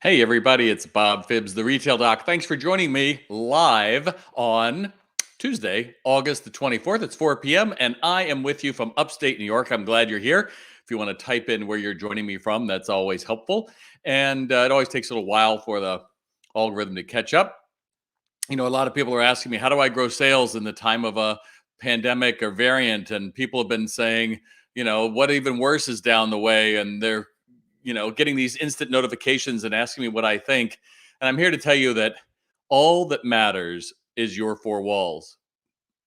Hey, everybody, it's Bob Phibbs, the Retail Doc. Thanks for joining me live on Tuesday, August the 24th. It's 4 p.m., and I am with you from upstate New York. I'm glad you're here. If you want to type in where you're joining me from, that's always helpful. And it always takes a little while for the algorithm to catch up. A lot of people are asking me, how do I grow sales in the time of a pandemic or variant? And people have been saying, what even worse is down the way? And they're getting these instant notifications and asking me what I think. And I'm here to tell you that all that matters is your four walls.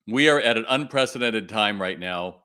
We are at an unprecedented time right now.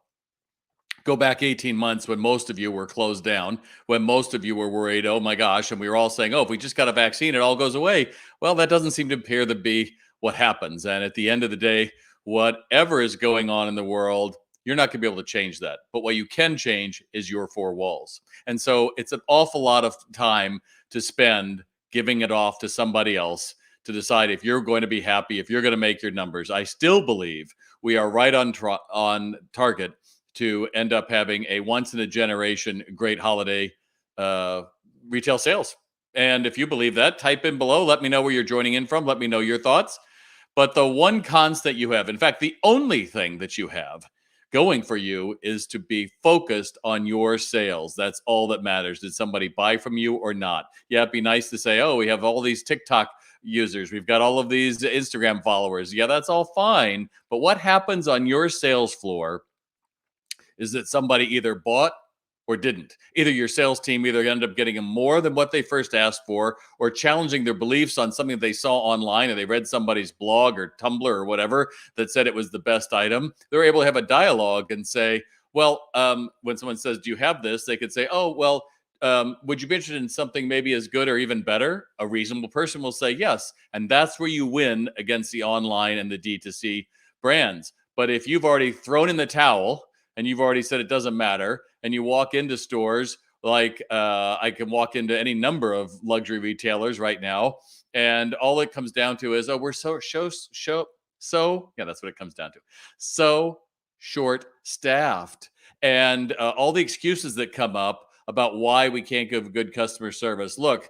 Go back 18 months when most of you were closed down, when most of you were worried, oh my gosh, and we were all saying, oh, if we just got a vaccine, it all goes away. Well, that doesn't seem to appear to be what happens. And at the end of the day, whatever is going on in the world, you're not going to be able to change that. But what you can change is your four walls. And so it's an awful lot of time to spend giving it off to somebody else to decide if you're going to be happy, if you're going to make your numbers. I still believe we are right on target to end up having a once in a generation great holiday uh, retail sales. And if you believe that, type in below. Let me know where you're joining in from. Let me know your thoughts. But the one constant you have, in fact, the only thing that you have going for you is to be focused on your sales. That's all that matters. Did somebody buy from you or not? Yeah, it'd be nice to say, oh, we have all these TikTok users. We've got all of these Instagram followers. Yeah, that's all fine. But what happens on your sales floor is that somebody either bought or didn't. Either your sales team either ended up getting them more than what they first asked for, or challenging their beliefs on something that they saw online, or they read somebody's blog or Tumblr or whatever that said it was the best item. They're able to have a dialogue and say, well, when someone says, do you have this? They could say, oh, well, would you be interested in something maybe as good or even better? A reasonable person will say yes. And that's where you win against the online and the D2C brands. But if you've already thrown in the towel and you've already said it doesn't matter, and you walk into stores like I can walk into any number of luxury retailers right now, and all it comes down to is, oh, we're yeah, that's what it comes down to. So short staffed, and all the excuses that come up about why we can't give good customer service. Look,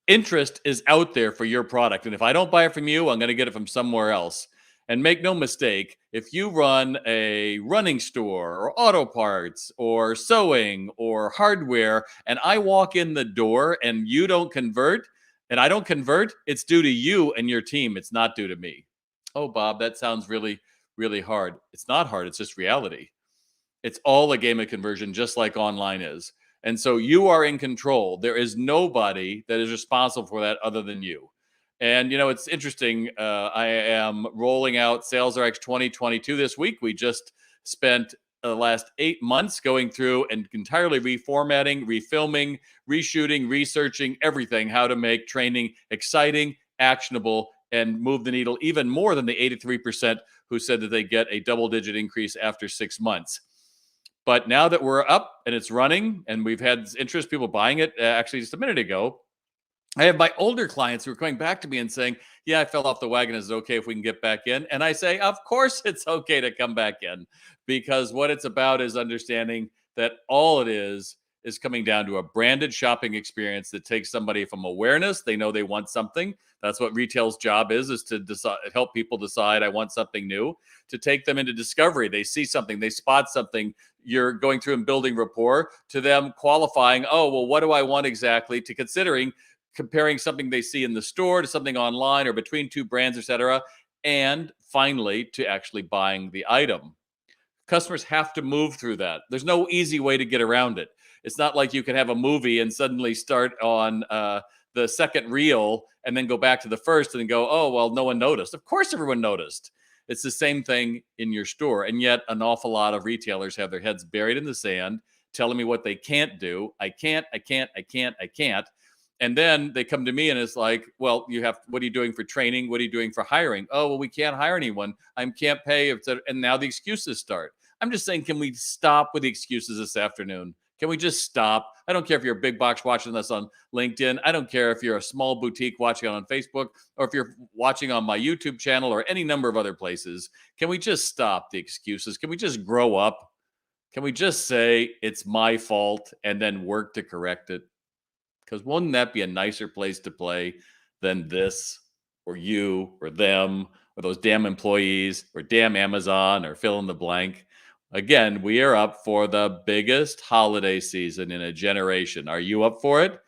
interest is out there for your product. And if I don't buy it from you, I'm going to get it from somewhere else. And make no mistake, if you run a running store or auto parts or sewing or hardware, and I walk in the door and you don't convert, and I don't convert, it's due to you and your team. It's not due to me. Oh, Bob, that sounds really, really hard. It's not hard. It's just reality. It's all a game of conversion, just like online is. And so you are in control. There is nobody that is responsible for that other than you. And it's interesting. I am rolling out SalesRx 2022 this week. We just spent the last 8 months going through and entirely reformatting, refilming, reshooting, researching everything, how to make training exciting, actionable, and move the needle even more than the 83% who said that they get a double-digit increase after 6 months. But now that we're up and it's running and we've had interest, people buying it actually just a minute ago, I have my older clients who are coming back to me and saying, yeah, I fell off the wagon. Is it okay if we can get back in? And I say, of course it's okay to come back in, because what it's about is understanding that all it is coming down to a branded shopping experience that takes somebody from awareness. They know they want something. That's what retail's job is to decide, help people decide I want something new, to take them into discovery. They see something, they spot something. You're going through and building rapport, to them qualifying, oh, well, what do I want exactly, to considering comparing something they see in the store to something online or between two brands, etc., and finally to actually buying the item. Customers have to move through that. There's no easy way to get around it. It's not like you can have a movie and suddenly start on the second reel and then go back to the first and go, oh, well, no one noticed. Of course, everyone noticed. It's the same thing in your store. And yet an awful lot of retailers have their heads buried in the sand, telling me what they can't do. I can't. And then they come to me and it's like, well, what are you doing for training? What are you doing for hiring? Oh, well, we can't hire anyone. I can't pay. And now the excuses start. I'm just saying, can we stop with the excuses this afternoon? Can we just stop? I don't care if you're a big box watching this on LinkedIn. I don't care if you're a small boutique watching on Facebook, or if you're watching on my YouTube channel or any number of other places. Can we just stop the excuses? Can we just grow up? Can we just say it's my fault and then work to correct it? Because wouldn't that be a nicer place to play than this, or you, or them, or those damn employees, or damn Amazon, or fill in the blank? Again, we are up for the biggest holiday season in a generation. Are you up for it?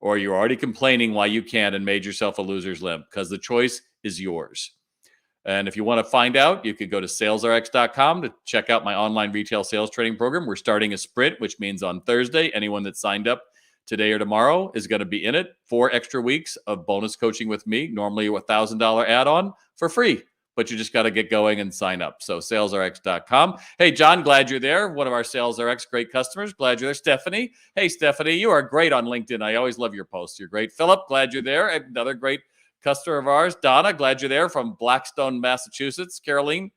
Or you're already complaining why you can't and made yourself a loser's limp? Because the choice is yours. And if you want to find out, you could go to salesrx.com to check out my online retail sales training program. We're starting a sprint, which means on Thursday, anyone that signed up today or tomorrow is going to be in it. 4 extra weeks of bonus coaching with me, normally a $1,000 add-on for free. But you just got to get going and sign up. So salesrx.com. Hey, John, glad you're there. One of our SalesRx great customers. Glad you're there. Stephanie. Hey, Stephanie, you are great on LinkedIn. I always love your posts. You're great. Philip, glad you're there. Another great customer of ours. Donna, glad you're there from Blackstone, Massachusetts. Caroline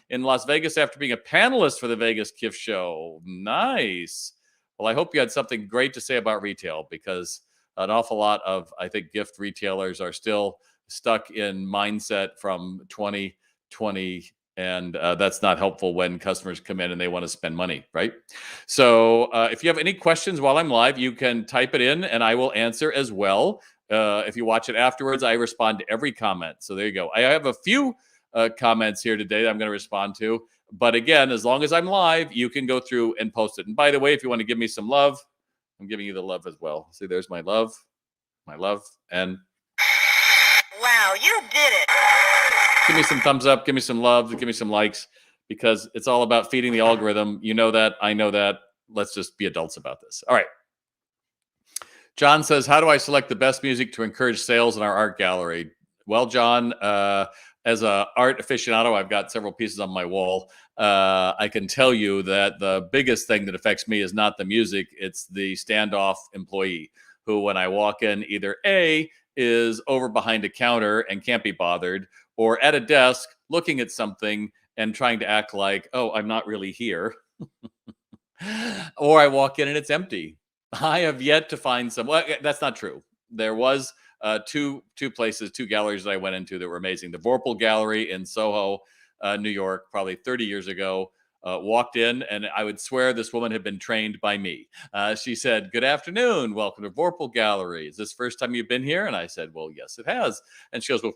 in Las Vegas after being a panelist for the Vegas Gift Show. Nice. Well, I hope you had something great to say about retail, because an awful lot of, I think, gift retailers are still stuck in mindset from 2020, and that's not helpful when customers come in and they want to spend money, right? So if you have any questions while I'm live, you can type it in and I will answer as well. If you watch it afterwards, I respond to every comment. So there you go. I have a few comments here today that I'm going to respond to. But again, as long as I'm live, you can go through and post it. And by the way, if you want to give me some love, I'm giving you the love as well. See, there's my love, and wow, you did it. Give me some thumbs up, give me some love, give me some likes, because it's all about feeding the algorithm. You know that, I know that. Let's just be adults about this. All right. John says, how do I select the best music to encourage sales in our art gallery? Well, John, as an art aficionado, I've got several pieces on my wall. I can tell you that the biggest thing that affects me is not the music. It's the standoff employee who, when I walk in, either A, is over behind a counter and can't be bothered, or at a desk looking at something and trying to act like, oh, I'm not really here. Or I walk in and it's empty. I have yet to find some. Well, that's not true. There was two galleries that I went into that were amazing. The Vorpal Gallery in Soho, New York, probably 30 years ago. Walked in, and I would swear this woman had been trained by me. She said, "Good afternoon, welcome to Vorpal Gallery. Is this the first time you've been here?" And I said, "Well, yes, it has." And she goes, "Well,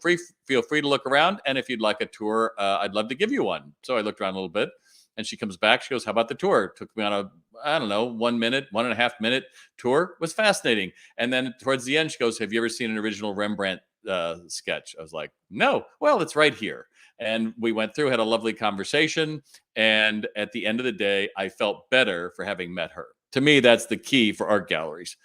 feel free to look around, and if you'd like a tour, I'd love to give you one." So I looked around a little bit. And she comes back. She goes, "How about the tour?" Took me on a, I don't know, 1 minute, 1.5 minute tour. It was fascinating. And then towards the end, she goes, "Have you ever seen an original Rembrandt sketch?" I was like, "No." "Well, it's right here." And we went through, had a lovely conversation. And at the end of the day, I felt better for having met her. To me, that's the key for art galleries.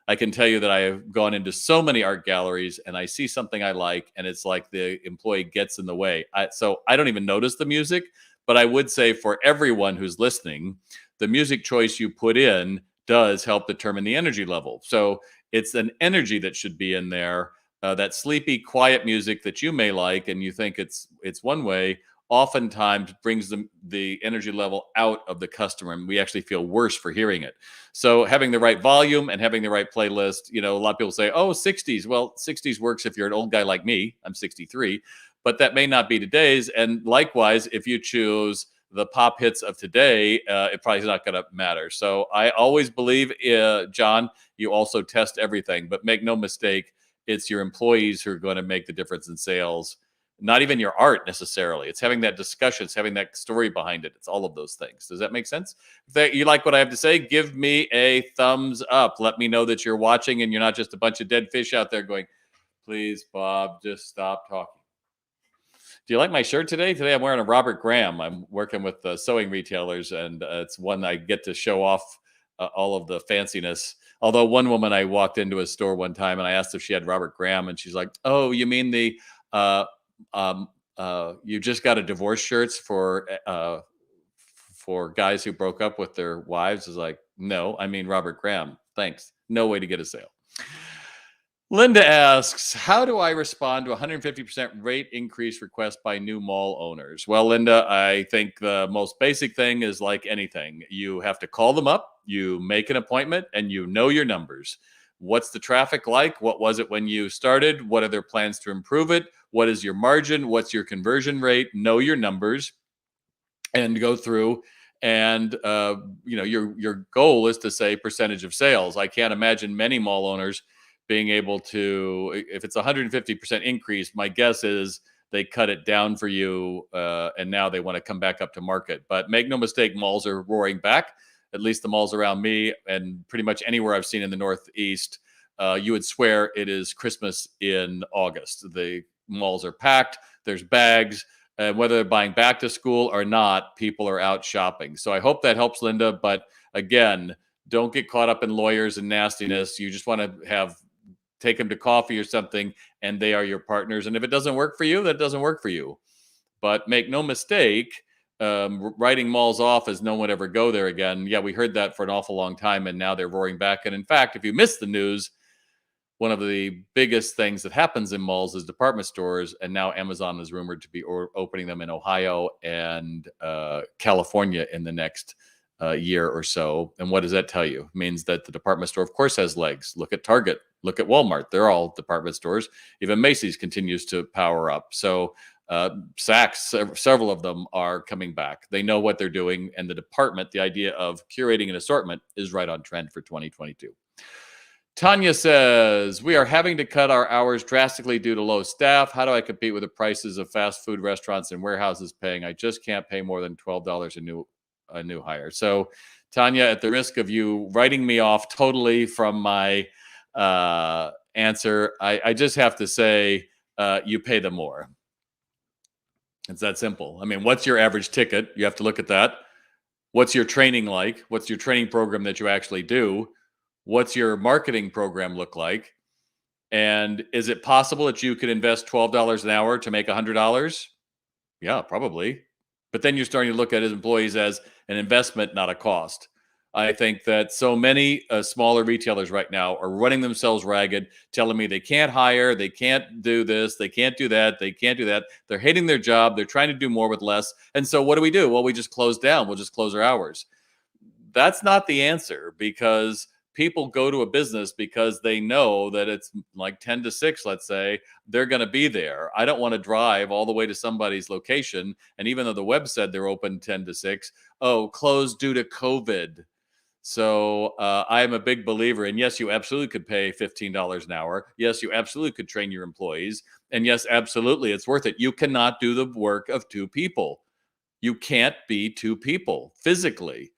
I can tell you that I have gone into so many art galleries and I see something I like, and it's like the employee gets in the way. So I don't even notice the music. But I would say for everyone who's listening, the music choice you put in does help determine the energy level. So it's an energy that should be in there. That sleepy, quiet music that you may like, and you think it's one way, oftentimes brings the energy level out of the customer, and we actually feel worse for hearing it. So having the right volume and having the right playlist, a lot of people say, "Oh, 60s." Well, 60s works if you're an old guy like me. I'm 63. But that may not be today's. And likewise, if you choose the pop hits of today, it probably is not going to matter. So I always believe, John, you also test everything. But make no mistake, it's your employees who are going to make the difference in sales, not even your art necessarily. It's having that discussion. It's having that story behind it. It's all of those things. Does that make sense? If you like what I have to say, give me a thumbs up. Let me know that you're watching and you're not just a bunch of dead fish out there going, "Please, Bob, just stop talking." Do you like my shirt today? Today I'm wearing a Robert Graham. I'm working with sewing retailers, and it's one I get to show off all of the fanciness. Although one woman, I walked into a store one time and I asked if she had Robert Graham, and she's like, "Oh, you mean the you just got a divorce shirts for guys who broke up with their wives?" Is like, "No, I mean Robert Graham. Thanks. No way to get a sale." Linda asks, how do I respond to a 150% rate increase request by new mall owners? Well, Linda, I think the most basic thing is like anything. You have to call them up, you make an appointment, and you know your numbers. What's the traffic like? What was it when you started? What are their plans to improve it? What is your margin? What's your conversion rate? Know your numbers and go through And your goal is to say percentage of sales. I can't imagine many mall owners being able to, if it's 150% increase, my guess is they cut it down for you, and now they want to come back up to market. But make no mistake, malls are roaring back. At least the malls around me and pretty much anywhere I've seen in the Northeast, you would swear it is Christmas in August. The malls are packed. There's bags. And whether they're buying back to school or not, people are out shopping. So I hope that helps, Linda. But again, don't get caught up in lawyers and nastiness. You just want to take them to coffee or something, and they are your partners. And if it doesn't work for you, that doesn't work for you. But make no mistake, writing malls off as no one ever go there again. Yeah, we heard that for an awful long time, and now they're roaring back. And in fact, if you missed the news, one of the biggest things that happens in malls is department stores, and now Amazon is rumored to be opening them in Ohio and California in the next year or so. And what does that tell you? It means that the department store, of course, has legs. Look at Target. Look at Walmart. They're all department stores. Even Macy's continues to power up. So Saks, several of them are coming back. They know what they're doing. And the department, the idea of curating an assortment is right on trend for 2022. Tanya says, we are having to cut our hours drastically due to low staff. How do I compete with the prices of fast food restaurants and warehouses paying? I just can't pay more than $12 a new hire. So, Tanya, at the risk of you writing me off totally from my answer, I just have to say you pay them more. It's that simple. I mean, what's your average ticket? You have to look at that. What's your training like? What's your training program that you actually do? What's your marketing program look like? And is it possible that you could invest $12 an hour to make $100? Yeah, probably. But then you're starting to look at his employees as an investment, not a cost. I think that so many smaller retailers right now are running themselves ragged, telling me they can't hire, they can't do this, they can't do that, they can't do that. They're hating their job. They're trying to do more with less. And so what do? Well, we just close down. We'll just close our hours. That's not the answer, because people go to a business because they know that it's like 10 to 6, let's say, they're going to be there. I don't want to drive all the way to somebody's location. And even though the web said they're open 10 to 6, closed due to COVID. So I am a big believer. And yes, you absolutely could pay $15 an hour. Yes, you absolutely could train your employees. And yes, absolutely, it's worth it. You cannot do the work of two people. You can't be two people physically.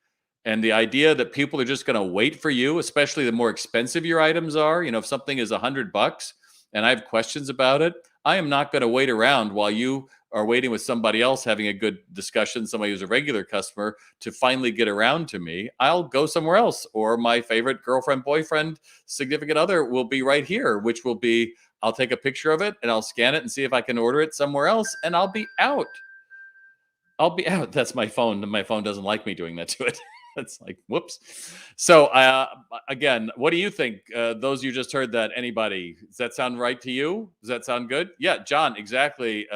And the idea that people are just going to wait for you, especially the more expensive your items are, if something is $100 and I have questions about it, I am not going to wait around while you are waiting with somebody else having a good discussion, somebody who's a regular customer, to finally get around to me. I'll go somewhere else, or my favorite girlfriend, boyfriend, significant other will be right here, which will be, I'll take a picture of it and I'll scan it and see if I can order it somewhere else, and I'll be out. That's my phone. My phone doesn't like me doing that to it. It's like, whoops. So again, what do you think? Those you just heard that, anybody, does that sound right to you? Does that sound good? Yeah, John, exactly.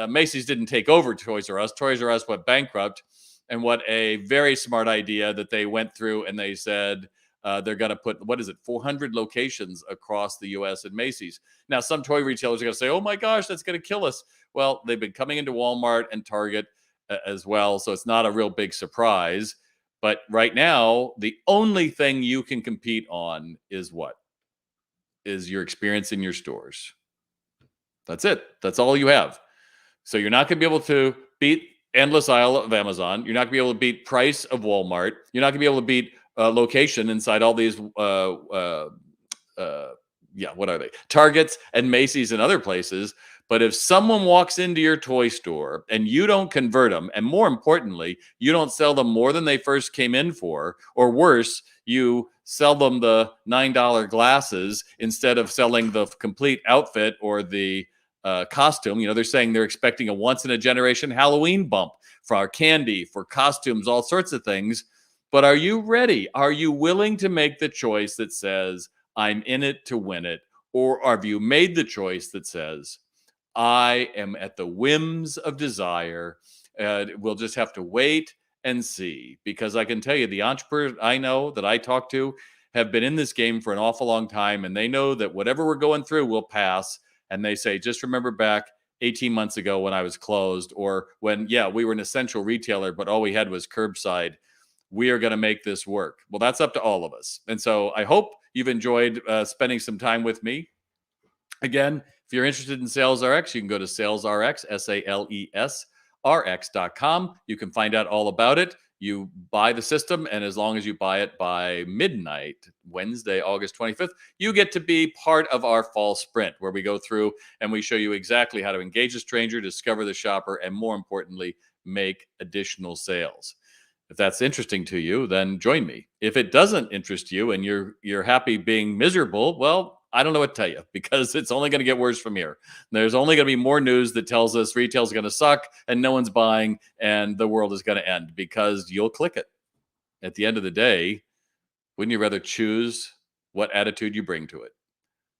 Macy's didn't take over Toys R Us. Toys R Us went bankrupt. And what a very smart idea that they went through, and they said they're going to put, 400 locations across the U.S. at Macy's. Now, some toy retailers are going to say, oh my gosh, that's going to kill us. Well, they've been coming into Walmart and Target as well, so it's not a real big surprise. But right now, the only thing you can compete on is what? Is your experience in your stores. That's it. That's all you have. So you're not going to be able to beat endless aisle of Amazon. You're not going to be able to beat price of Walmart. You're not going to be able to beat location inside all these what are they? Targets and Macy's and other places. But if someone walks into your toy store and you don't convert them, and more importantly, you don't sell them more than they first came in for, or worse, you sell them the $9 glasses instead of selling the complete outfit or the costume. They're saying they're expecting a once-in-a-generation Halloween bump for our candy, for costumes, all sorts of things. But are you ready? Are you willing to make the choice that says, I'm in it to win it? Or have you made the choice that says, I am at the whims of desire? We'll just have to wait and see, because I can tell you, the entrepreneurs I know that I talk to have been in this game for an awful long time, and they know that whatever we're going through will pass. And they say, just remember back 18 months ago when I was closed, or when, yeah, we were an essential retailer, but all we had was curbside. We are going to make this work. Well, that's up to all of us. And so I hope you've enjoyed spending some time with me. Again, if you're interested in Sales RX, you can go to SalesRx, SalesRx.com. You can find out all about it. You buy the system, and as long as you buy it by midnight, Wednesday, August 25th, you get to be part of our fall sprint, where we go through and we show you exactly how to engage a stranger, discover the shopper, and more importantly, make additional sales. If that's interesting to you, then join me. If it doesn't interest you and you're happy being miserable, well, I don't know what to tell you, because it's only going to get worse from here. There's only going to be more news that tells us retail's going to suck and no one's buying and the world is going to end, because you'll click it. At the end of the day, wouldn't you rather choose what attitude you bring to it?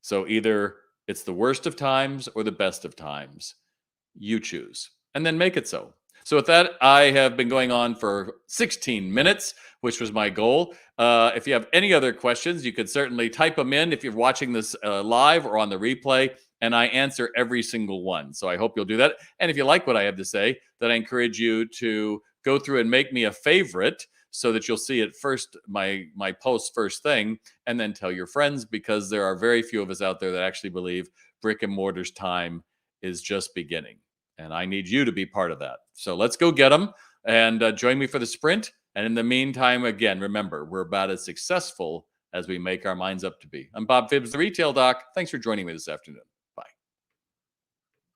So either it's the worst of times or the best of times. You choose, and then make it so. So with that, I have been going on for 16 minutes, which was my goal. If you have any other questions, you could certainly type them in if you're watching this live or on the replay, and I answer every single one. So I hope you'll do that. And if you like what I have to say, then I encourage you to go through and make me a favorite, so that you'll see it first, my post first thing, and then tell your friends, because there are very few of us out there that actually believe brick and mortar's time is just beginning. And I need you to be part of that. So let's go get them, and join me for the sprint. And in the meantime, again, remember, we're about as successful as we make our minds up to be. I'm Bob Phibbs, the Retail Doc. Thanks for joining me this afternoon.